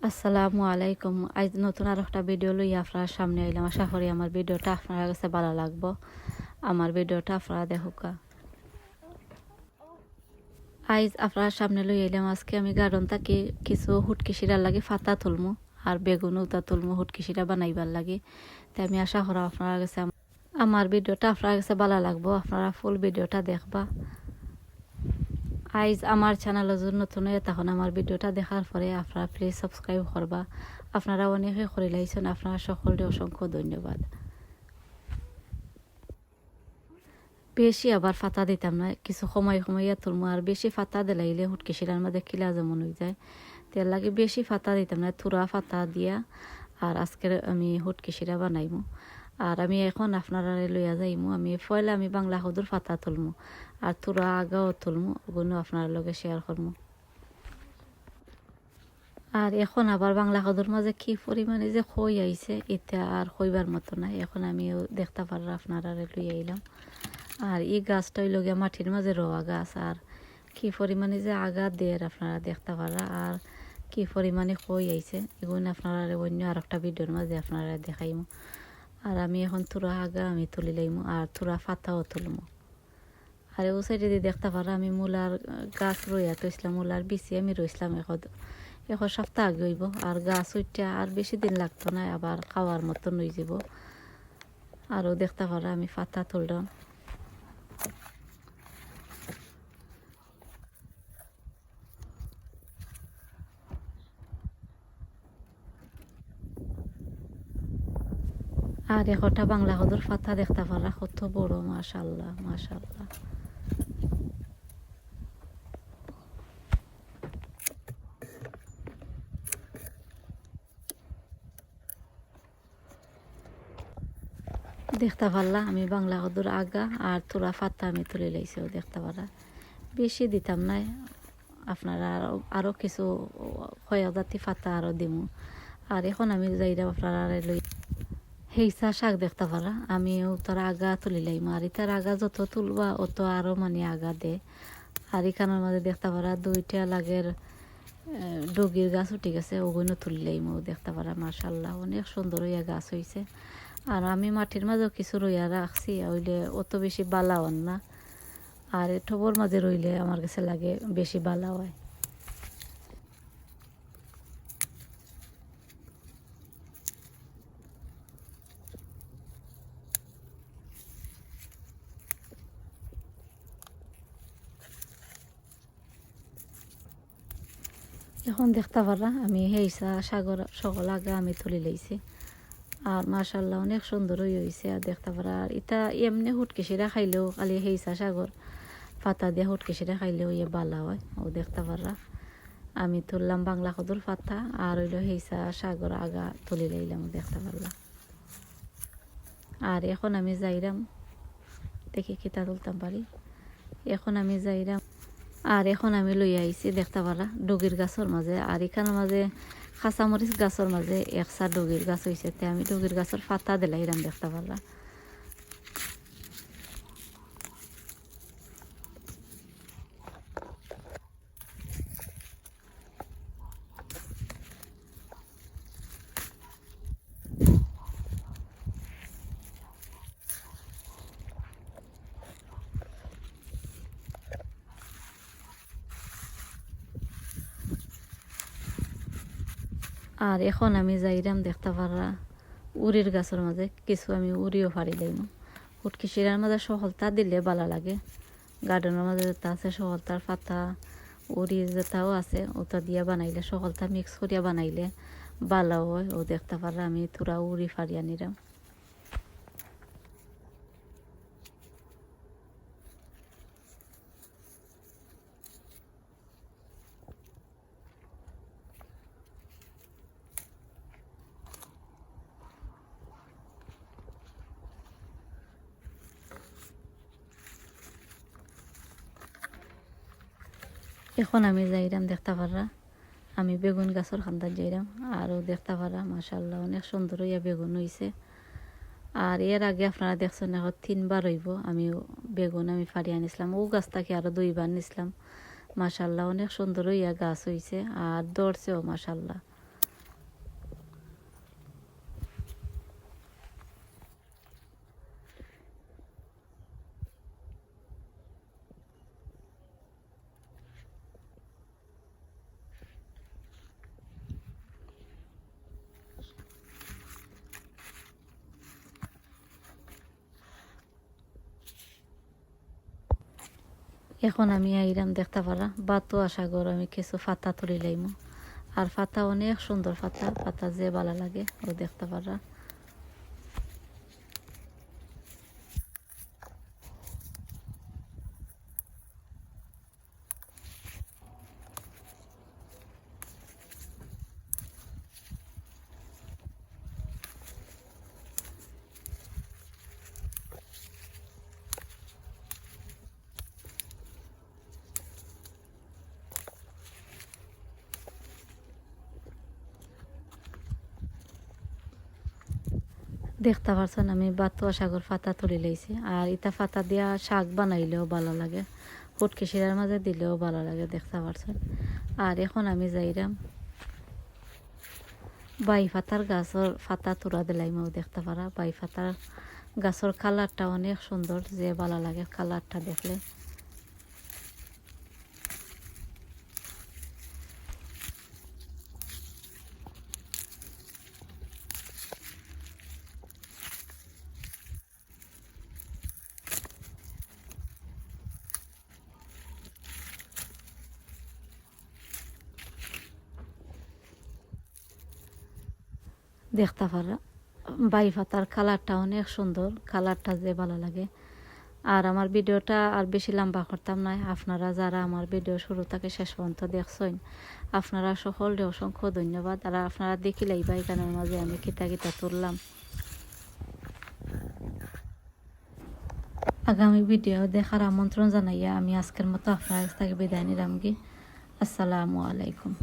আসসালামু আলাইকুম। আজ নতুন আর একটা ভিডিও লই আপনার সামনে আইলাম। আশা করি আমার ভিডিওটা আপনার কাছে ভালো লাগবো। আমার ভিডিওটা আপনারা দেখুকা। আজ আপনার সামনে লই আইলাম। আজকে আমি গার্ডন থাকি কিছু হুটকি শিরার লাগে ফাতা তুলমু আর বেগুন উতা তুলমু হুটকি শিরা বানাইবার লাগে। তাই আমি আশা করা আপনার কাছে আমার ভিডিওটা আপনার কাছে ভালো লাগবো। আপনারা ফুল ভিডিওটা দেখবা। আইজ আমার চ্যানেল যদি নতুন হয়ে তখন আমার ভিডিওটা দেখার পরে আপনারা প্লিজ সাবস্ক্রাইব করবা। আপনারা অনেকে করে লাইছেন, আপনারা সকলকে অসংখ্য ধন্যবাদ। বেশি আবার ফাতা দিতাম না, কিছু সময় তুলমু আর বেশি ফাতা দিলাইলে হুটকি শিরার মধ্যে কিলা যেমন হয়ে যায়, তেল লাগে বেশি ফাতা দিতাম না, থুরা ফাতা দিয়া আর আজকের আমি হুটকি শিরা বানাইমু। আর আমি এখন আপনারা লইয়া যাইমু, আমি পয়লা আমি বাংলা সদুর ফাতা তুলমু আর থুরা আগাও তুলমু, ওগুলো আপনার লগে শেয়ার করমু। আর এখন আবার বাংলা সদুর মাঝে কি পরিমাণে যে খই আইছে এটা আর খইবার মতো না। এখন আমিও দেখতে পার আপনারা লইয়া আইলাম। আর এই গাছটা হইল গিয়া মাটির মাঝে রোয়া গাছ, আর কি পরিমাণে যে আগা দেয় আপনারা দেখতে পারা, আর কি পরিমাণে খই আইছে এগুলো আপনারা অন্য আর একটা ভিডিওর মাঝে আপনারা দেখাইমু। আর আমি এখন তুরা আগা আমি তুলি লাইমু আর তুরা ফাতাও তুলমু। আর ও সাইডে দিয়ে দেখতে পারা আমি মূলার গাছ রইয়া তৈছিলাম, মূলার বিচি আমি রইছিলাম এখন সপ্তাহ আগে হইব। আর গাছ উঠটা আর বেশি দিন লাগতো না, আবার খাওয়ার মতন হয়ে যাব। আরও দেখতে পারা আমি ফাতা তুললাম। আর একটা বাংলা সদুর ফাতা দেখতে পারা কত বড়, মাশাল্লাহ মাশাল্লাহ। দেখতে পারলা আমি বাংলা সদুর আগা আর তোরা ফাতা আমি তুলে লাইছেও দেখতে পারা। বেশি দিতাম নাই, আপনারা আরও কিছু জাতি ফাতা আরও দিমু। আর এখন আমি যাইরা আপনারা লই হেইসা শাক দেখতে পারা আমিও তার আগা তুলি লাইম। আর তার আগা যত তুলবা অত আরও মানে আগা দে। আর এখানের মাঝে দেখতে পারা দুইটা লাগের ডগির গাছ উঠে গেছে, ওগুলো তুলি লাইম দেখতে পারা। মাশাল্লাহ অনেক সুন্দর হইয়া গাছ হয়েছে। আর আমি মাটির মাঝেও কিছু রইয়া রাখছি, ওইলে অত বেশি বালা হন না। আর ঠোবর মাঝে রইলে আমার কাছে লাগে বেশি বালা হয়। এখন দেখতে পারা আমি হেইসা সাগর সকল আগা আমি তুলি লাইছি। আর মাশাল্লাহ অনেক সুন্দর হয়েছে। আর দেখতে পারা আর এটা এমনি হুটকেশিরা খাইলেও খালি হেইসা সাগর পাতা দিয়ে হুটকেশিরা খাইলেও ইয়ে বালা হয়। ও দেখতে পারা আমি তুললাম বাংলা সদুর পাতা আর হইলো হেইসা সাগর আগা তুলি লাইলাম দেখতে পারলাম। আর এখন আমি যাইরাম দেখি কিতা তুলতাম পারি। এখন আমি যাইরাম আর এখন আমি লই আইছি দেখতে পারা ডগির গাছের মাঝে। আর এখানের মাঝে কাঁচামরিচ গাছের মাঝে একসা ডগির গাছ হয়েছে, তে আমি ডগির গাছের পাতা দিলাইরাম দেখতে পারা। আর এখন আমি যাইরাম দেখতে পারা উড়ির গাছের মাঝে কিছু আমি উড়িও ফাড়ি লাইম। হুটকি শিরার মাঝে সহলতা দিলে ভালো লাগে। গার্ডেনের মাঝে যেটা আছে সহলতার পাতা উড়ি যেটাও আছে ওটা দিয়া বানাইলে সহলতা মিক্স করিয়া বানাইলে ভালো হয়। ও দেখতে পারা আমি তোরা উড়ি ফাড়িয়া নিলাম। এখন আমি যাইরাম দেখতে পারা আমি বেগুন গাছের খান্দার যাইরাম। আরও দেখতে পারা মাশাল্লাহ অনেক সুন্দর হইয়া বেগুন হয়েছে। আর এর আগে আপনারা দেখছেন এখন 3বার হইব আমি বেগুন আমি ফাড়িয়ে আনিছিলাম, ও গাছটাকে আরও 2বার নিছিলাম। মাশাল্লাহ অনেক সুন্দর হইয়া গাছ হয়েছে আর দৌড়ছেও মাশাল্লাহ। এখন আমি আইরাম দেখতে পারা বাতো আশা কর আমি কিছু ফাতা তুলি লাইমু আর ফাতা অনেক সুন্দর ফাতা ফাতা যে ভালো লাগে ও দেখতে পারা দেখতে পারছেন আমি বাতুয়া শাকর ফাতা তুলি লাইছি আর ইটা ফাতা দিয়া শাক বানাইলেও ভালো লাগে ফুটকি শিরার মাঝে দিলেও ভালো লাগে দেখতে পারছেন আর এখন আমি যাইরাম বাই ফাতার গাছর ফাতা তুরা দিলাইমাও দেখতে পারা বাই ফাতার গাছর কালারটা অনেক সুন্দর যে ভালো লাগে কালারটা দেখলে দেখতে পারা বাই ফাতার কালারটা অনেক সুন্দর কালারটা যে ভালো লাগে আর আমার ভিডিওটা আর বেশি লম্বা করতাম না আপনারা যারা আমার ভিডিও শুরু থেকে শেষ পর্যন্ত দেখছেন আপনারা সকলকে অসংখ্য ধন্যবাদ আর আপনারা দেখিলেই বা এখানের মাঝে আমি কিতা কিতা তুললাম আগামী ভিডিও দেখার আমন্ত্রণ জানাইয়া আমি আজকের মতো আপনার কাছ থেকে বিদায় নিলাম। আসসালামু আলাইকুম।